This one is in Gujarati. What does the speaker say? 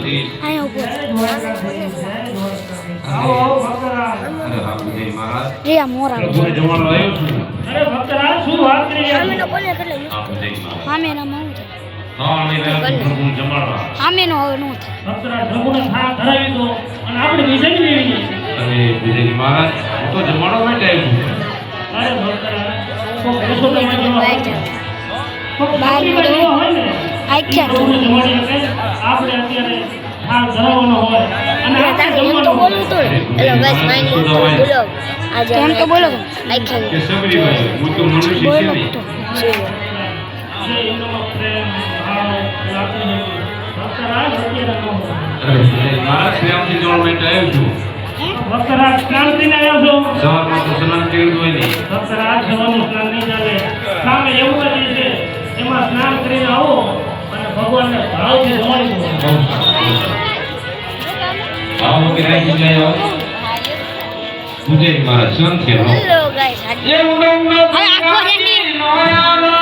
શીશ આયા ઉભો અરે હા બુધે મહારાજ રે આ મોરા પ્રભુને જમાડવા આવ્યો છું અરે ભક્તરા શું વાત કરી આમે નો બોલે એટલે હા બુધે મહારાજ આમે ના માં હા અને પ્રભુને જમાડવા આમે નો હવે નો થાય ભક્તરા પ્રભુને થા ધરાવી દો અને આપણે વિજય લેવી અને બુધે મહારાજ હું તો જમાડવા માટે આવ્યો છું અરે ભક્તરા કોઈ બેસો તમારી જેવા હોય ને કોઈ બહાર બાકી નીકળો. જેવા હોય ને આખ્યા પ્રભુને જમાડી શકે આપણે અત્યારે થાળ ધરાવવાનો હોય અને આપણે એમ તો જમવાનું બોલું તો એટલે બસ માઇન્ડ બોલો આજે કેમ તો બોલો તો આખ્યા કે સબરીભાઈ હું તો મનુષ્ય છે બોલો નહીં તો જે એનો પ્રેમ ભાવ લાગણી ભક્તરા અત્યારે ન હોય અરે બુધે મહારાજ પ્રેમથી જમાડવા માટે આવ્યો છું ભક્તરા સ્નાન કરીને આવ્યો છો સવારમાં તો સ્નાન કર્યું હોય નહીં ભક્તરા સવારનું સ્નાન નહીં ચાલે સામે એવું જ છે એમાં સ્નાન કરીને આવો અને ભગવાનને ભાવથી જમાડી દો આવો કે રાખી જાય બુધે મહારાજ શાંત થયો હેલો ગાઈસ એ ઉડંગ હવે આખો રેડી. નોયાનો